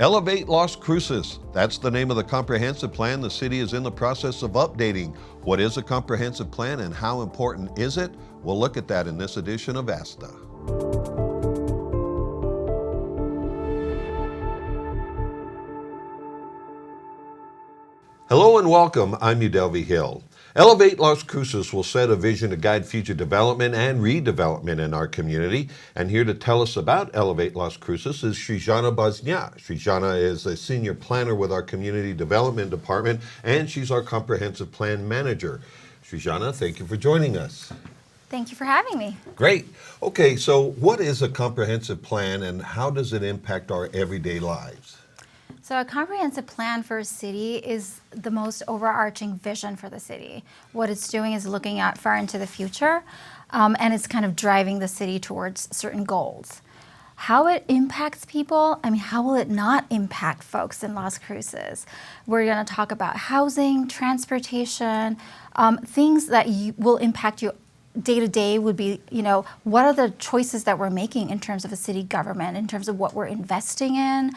Elevate Las Cruces. That's the name of the comprehensive plan the city is in the process of updating. What is a comprehensive plan and how important is it? We'll look at that in this edition of ASTA. Hello and welcome. I'm Udelvi Hill. Elevate Las Cruces will set a vision to guide future development and redevelopment in our community. And here to tell us about Elevate Las Cruces is Srijana Basnyat. Srijana is a senior planner with our community development department, and she's our comprehensive plan manager. Srijana, thank you for joining us. Thank you for having me. Great. Okay, so what is a comprehensive plan and how does it impact our everyday lives? So a comprehensive plan for a city is the most overarching vision for the city. What it's doing is looking out far into the future, and it's kind of driving the city towards certain goals. How it impacts people, how will it not impact folks in Las Cruces? We're going to talk about housing, transportation, things that will impact you day to day would be, what are the choices that we're making in terms of a city government, in terms of what we're investing in,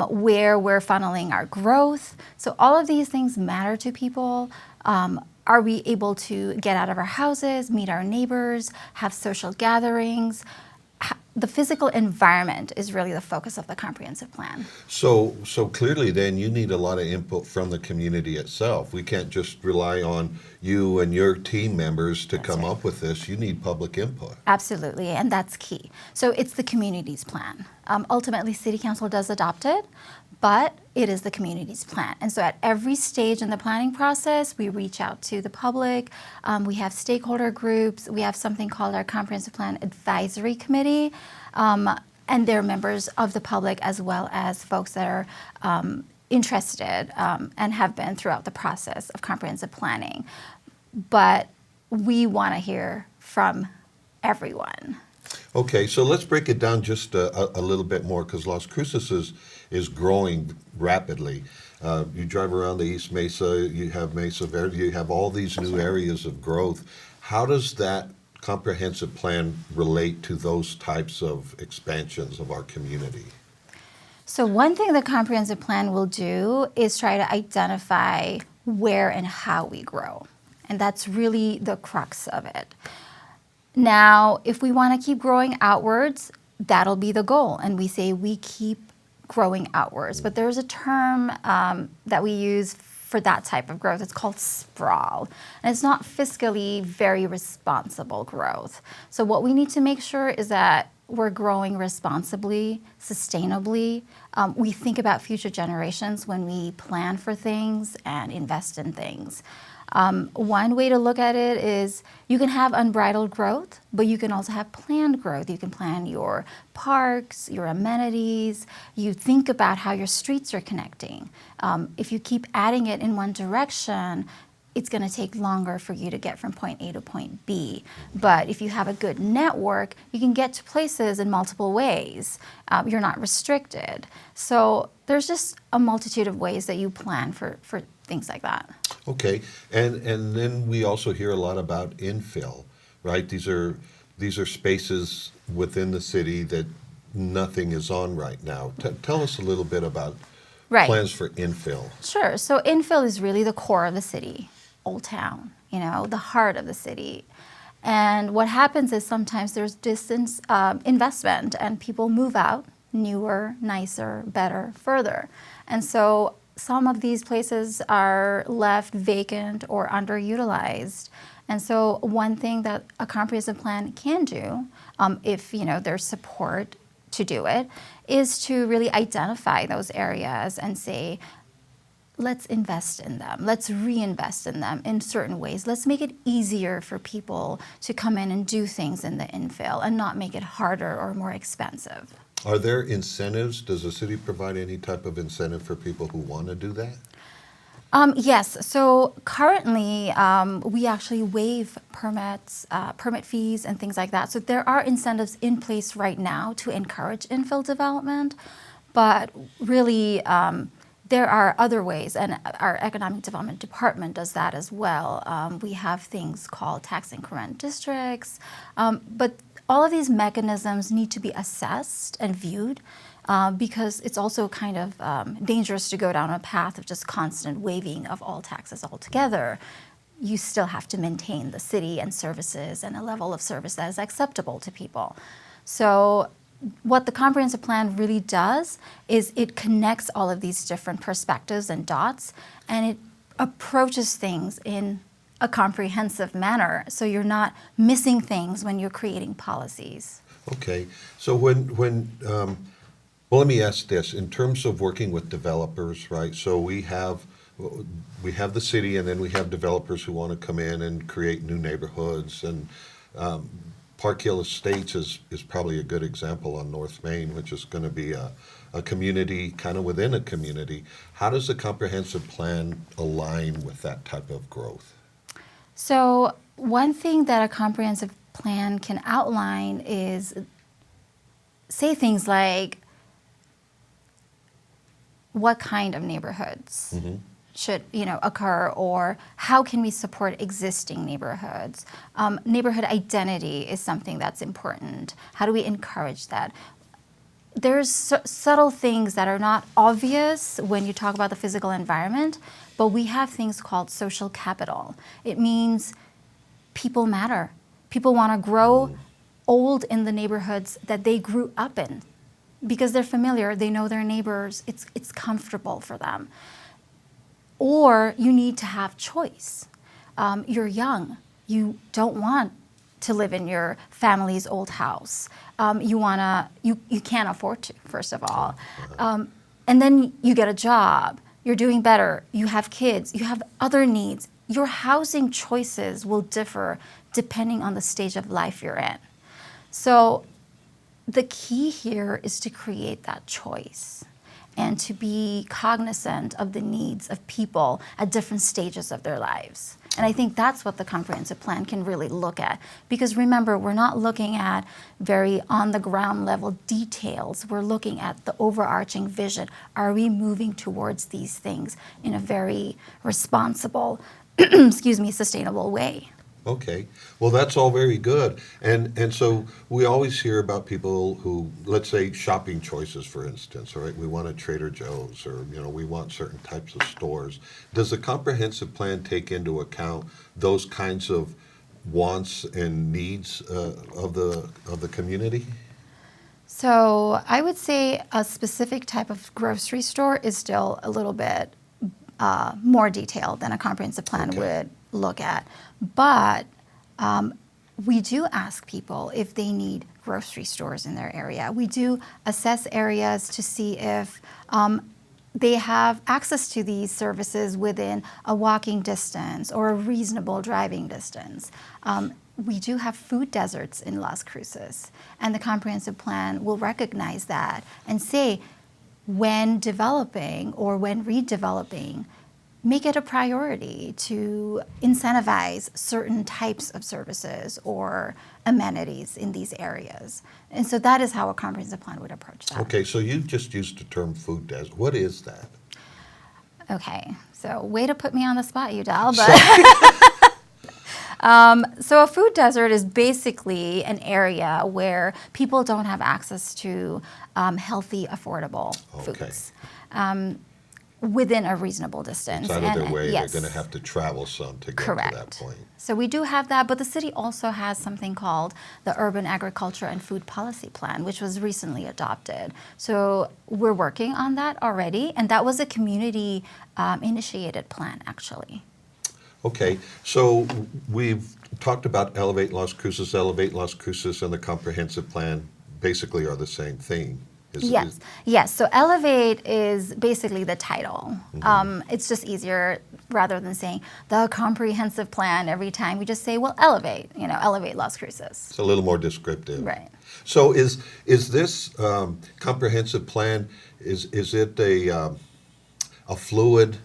where we're funneling our growth. So all of these things matter to people. Are we able to get out of our houses, meet our neighbors, have social gatherings? The physical environment is really the focus of the comprehensive plan. So clearly then you need a lot of input from the community itself. We can't just rely on you and your team members to come up with this. You need public input. Absolutely, and that's key. So it's the community's plan. Ultimately, City Council does adopt it, but it is the community's plan. And so at every stage in the planning process, we reach out to the public. We have stakeholder groups. We have something called our Comprehensive Plan Advisory Committee. And they're members of the public as well as folks that are interested and have been throughout the process of comprehensive planning. But we want to hear from everyone. Okay, so let's break it down just a little bit more because Las Cruces is growing rapidly. You drive around the East Mesa, you have Mesa Verde, you have all these new areas of growth. How does that comprehensive plan relate to those types of expansions of our community? So one thing the comprehensive plan will do is try to identify where and how we grow. And that's really the crux of it. Now, if we want to keep growing outwards, that'll be the goal. And we say we keep growing outwards. But there's a term that we use for that type of growth. It's called sprawl. And it's not fiscally very responsible growth. So what we need to make sure is that we're growing responsibly, sustainably. We think about future generations when we plan for things and invest in things. One way to look at it is you can have unbridled growth, but you can also have planned growth. You can plan your parks, your amenities. You think about how your streets are connecting. If you keep adding it in one direction, it's going to take longer for you to get from point A to point B. But if you have a good network, you can get to places in multiple ways. You're not restricted. So there's just a multitude of ways that you plan for things like that. Okay, and then we also hear a lot about infill, right? These are spaces within the city that nothing is on right now. Tell us a little bit about plans for infill. Sure. So infill is really the core of the city, Old Town, the heart of the city. And what happens is sometimes there's distance investment and people move out newer, nicer, better, further. And so some of these places are left vacant or underutilized. And so one thing that a comprehensive plan can do, if there's support to do it, is to really identify those areas and say, let's invest in them. Let's reinvest in them in certain ways. Let's make it easier for people to come in and do things in the infill and not make it harder or more expensive. Are there incentives? Does the city provide any type of incentive for people who want to do that? Yes. So currently, we actually waive permit fees and things like that. So there are incentives in place right now to encourage infill development, but really there are other ways, and our Economic Development Department does that as well. We have things called tax increment districts, but all of these mechanisms need to be assessed and viewed because it's also kind of dangerous to go down a path of just constant waiving of all taxes altogether. You still have to maintain the city and services and a level of service that is acceptable to people. So what the comprehensive plan really does is it connects all of these different perspectives and dots, and it approaches things in a comprehensive manner, so you're not missing things when you're creating policies. Okay, so well, let me ask this, in terms of working with developers, right? So we have the city, and then we have developers who want to come in and create new neighborhoods, and Park Hill Estates is probably a good example on North Main, which is going to be a community kind of within a community. How does the comprehensive plan align with that type of growth? So one thing that a comprehensive plan can outline is say things like what kind of neighborhoods should occur, or how can we support existing neighborhoods. Neighborhood identity is something that's important. How do we encourage that? There's subtle things that are not obvious when you talk about the physical environment, but we have things called social capital. It means people matter. People want to grow old in the neighborhoods that they grew up in because they're familiar, they know their neighbors, it's comfortable for them. Or you need to have choice. You're young, you don't want to live in your family's old house. You can't afford to, first of all. And then you get a job, you're doing better, you have kids, you have other needs. Your housing choices will differ depending on the stage of life you're in. So the key here is to create that choice and to be cognizant of the needs of people at different stages of their lives. And I think that's what the comprehensive plan can really look at. Because remember, we're not looking at very on the ground level details. We're looking at the overarching vision. Are we moving towards these things in a very responsible, sustainable way? Okay, well, that's all very good. And so we always hear about people who, let's say, shopping choices, for instance, right? We want a Trader Joe's, or, we want certain types of stores. Does the comprehensive plan take into account those kinds of wants and needs of the community? So I would say a specific type of grocery store is still a little bit more detailed than a comprehensive plan would look at. But we do ask people if they need grocery stores in their area. We do assess areas to see if they have access to these services within a walking distance or a reasonable driving distance. We do have food deserts in Las Cruces, and the comprehensive plan will recognize that and say, when developing or when redeveloping, make it a priority to incentivize certain types of services or amenities in these areas. And so that is how a comprehensive plan would approach that. Okay, so you just used the term food desert. What is that? Okay, so way to put me on the spot, Udall, but so a food desert is basically an area where people don't have access to healthy, affordable foods. Within a reasonable distance. It's out of their way. Yes. They're going to have to travel some to get to that point. So we do have that, but the city also has something called the Urban Agriculture and Food Policy Plan, which was recently adopted. So we're working on that already, and that was a community initiated plan, actually. Okay, so we've talked about Elevate Las Cruces. Elevate Las Cruces and the comprehensive plan basically are the same thing. Yes. So Elevate is basically the title. It's just easier rather than saying the comprehensive plan every time. We just say, well, Elevate. Elevate Las Cruces. It's a little more descriptive. Right. So is this comprehensive plan? Is it a fluid?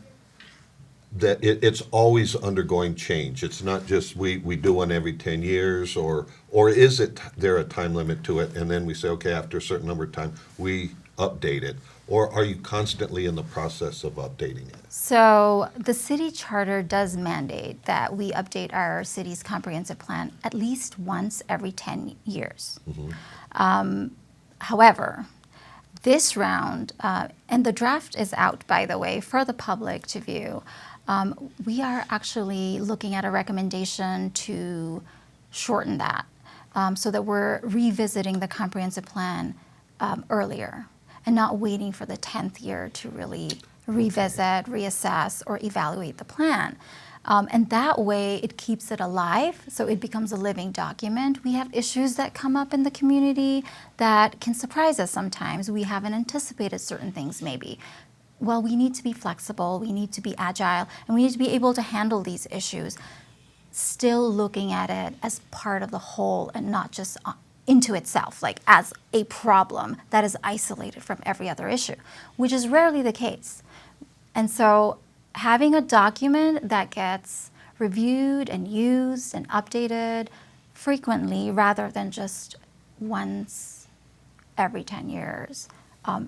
That it's always undergoing change. It's not just we do one every 10 years, or is there a time limit to it, and then we say, okay, after a certain number of time, we update it? Or are you constantly in the process of updating it? So the city charter does mandate that we update our city's comprehensive plan at least once every 10 years. However, this round, and the draft is out, by the way, for the public to view, we are actually looking at a recommendation to shorten that so that we're revisiting the comprehensive plan earlier and not waiting for the 10th year to really revisit, reassess, or evaluate the plan. And that way it keeps it alive, so it becomes a living document. We have issues that come up in the community that can surprise us sometimes. We haven't anticipated certain things maybe. Well, we need to be flexible, we need to be agile, and we need to be able to handle these issues, still looking at it as part of the whole and not just into itself, like as a problem that is isolated from every other issue, which is rarely the case. And so having a document that gets reviewed and used and updated frequently rather than just once every 10 years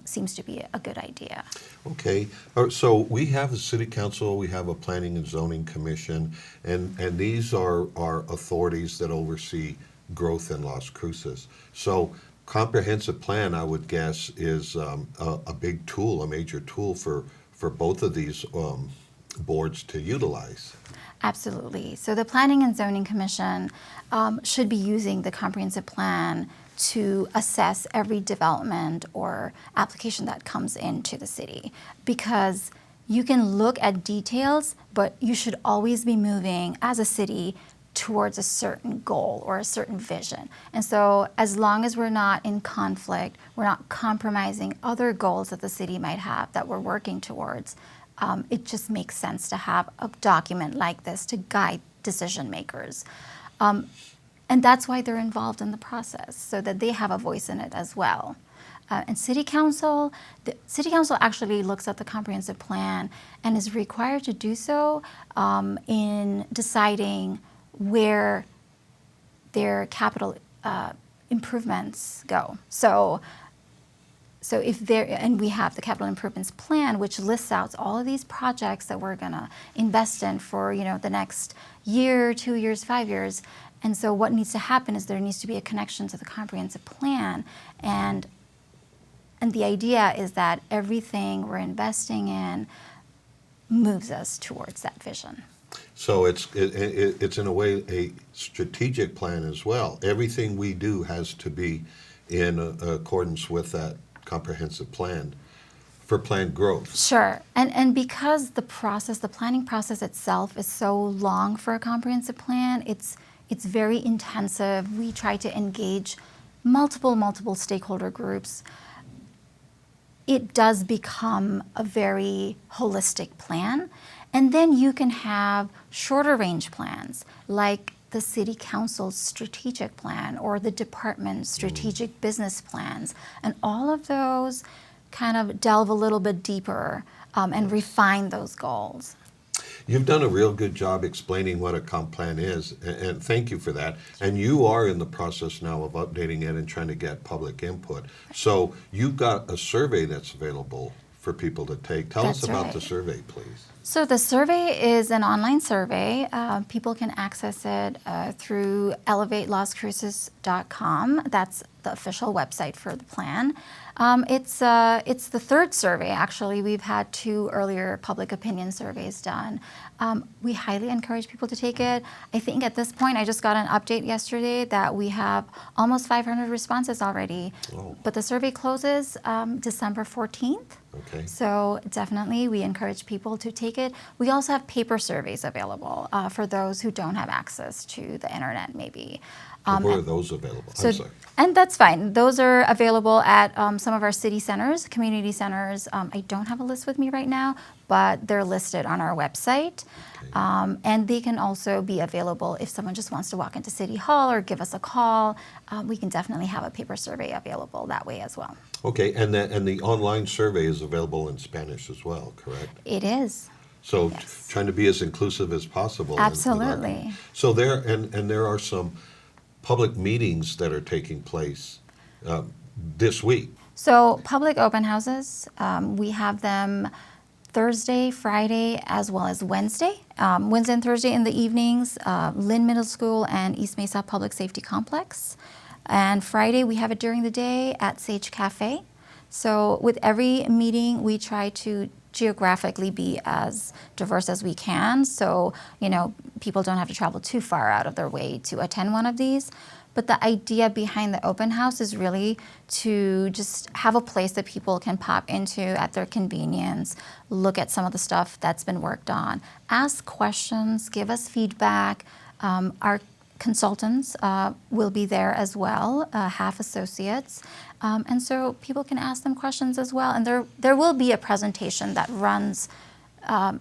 seems to be a good idea. Okay, so we have a city council, we have a planning and zoning commission, and these are authorities that oversee growth in Las Cruces. So comprehensive plan, I would guess, is a big tool, a major tool for both of these boards to utilize. Absolutely. So the Planning and Zoning Commission should be using the comprehensive plan to assess every development or application that comes into the city, because you can look at details, but you should always be moving as a city towards a certain goal or a certain vision. And so as long as we're not in conflict, we're not compromising other goals that the city might have that we're working towards, it just makes sense to have a document like this to guide decision makers. And that's why they're involved in the process, so that they have a voice in it as well. And City Council actually looks at the comprehensive plan and is required to do so in deciding where their capital improvements go. So if there, and we have the capital improvements plan, which lists out all of these projects that we're gonna invest in for the next year, 2 years, 5 years. And so what needs to happen is there needs to be a connection to the comprehensive plan, and the idea is that everything we're investing in moves us towards that vision. So it's in a way a strategic plan as well. Everything we do has to be in accordance with that comprehensive plan for planned growth. Sure, and because the planning process itself is so long for a comprehensive plan, it's very intensive. We try to engage multiple stakeholder groups. It does become a very holistic plan. And then you can have shorter range plans, like the city council's strategic plan or the department's strategic business plans. And all of those kind of delve a little bit deeper and refine those goals. You've done a real good job explaining what a comp plan is, and thank you for that. And you are in the process now of updating it and trying to get public input. So you've got a survey that's available for people to take. Tell us about the survey, please. So the survey is an online survey. People can access it through elevatelascruces.com. That's the official website for the plan. It's the third survey, actually. We've had 2 earlier public opinion surveys done. We highly encourage people to take it. I think at this point, I just got an update yesterday that we have almost 500 responses already. Oh. But the survey closes December 14th. Okay. So definitely we encourage people to take it. We also have paper surveys available for those who don't have access to the internet maybe. Where are those available? So, I'm sorry. and that's fine. Those are available at some of our city centers, community centers. I don't have a list with me right now, but they're listed on our website. Okay. And they can also be available if someone just wants to walk into City Hall or give us a call. We can definitely have a paper survey available that way as well. Okay, and the online survey is available in Spanish as well, correct? It is. So Yes. trying to be as inclusive as possible. Absolutely. So there are some public meetings that are taking place this week. So public open houses, we have them Thursday, Friday, as well as Wednesday. Wednesday and Thursday in the evenings, Lynn Middle School and East Mesa Public Safety Complex. And Friday, we have it during the day at Sage Cafe. So with every meeting, we try to geographically be as diverse as we can. So, people don't have to travel too far out of their way to attend one of these. But the idea behind the open house is really to just have a place that people can pop into at their convenience, look at some of the stuff that's been worked on, ask questions, give us feedback. Our consultants will be there as well, half associates. And so people can ask them questions as well. And there will be a presentation that runs a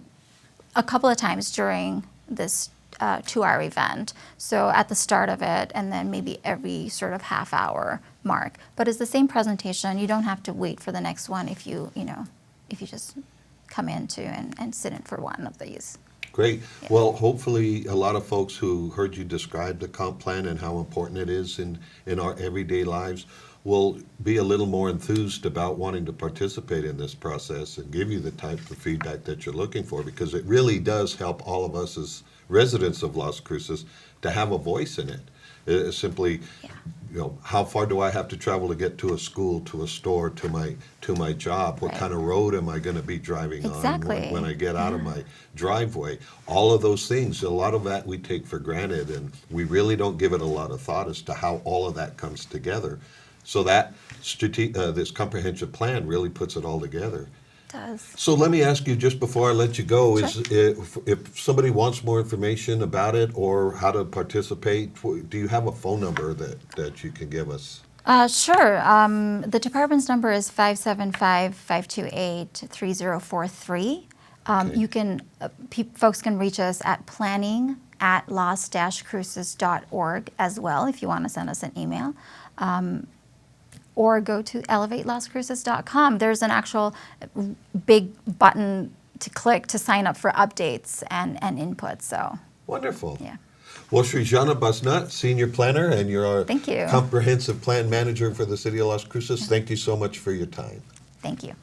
couple of times during this 2-hour event. So at the start of it, and then maybe every sort of half-hour mark. But it's the same presentation. You don't have to wait for the next one if you just come into and sit in for one of these. Great. Yeah. Well, hopefully a lot of folks who heard you describe the comp plan and how important it is in our everyday lives will be a little more enthused about wanting to participate in this process and give you the type of feedback that you're looking for, because it really does help all of us as residents of Las Cruces to have a voice in it. It's simply, how far do I have to travel to get to a school, to a store, to my job? What Right. kind of road am I going to be driving Exactly. on when I get out of my driveway? All of those things, a lot of that we take for granted, and we really don't give it a lot of thought as to how all of that comes together. So that this comprehensive plan really puts it all together. Does. So let me ask you, just before I let you go, Sure. is if somebody wants more information about it or how to participate, do you have a phone number that you can give us? Sure. The department's number is 575-528-3043. Okay. You can, folks can reach us at planning@las-cruces.org as well if you want to send us an email. Or go to elevatelascruces.com. There's an actual big button to click to sign up for updates and input. So, Wonderful. yeah. Well, Srijana Basnyat, Senior Planner, and you're our Thank you. Comprehensive Plan Manager for the City of Las Cruces. Thank you so much for your time. Thank you.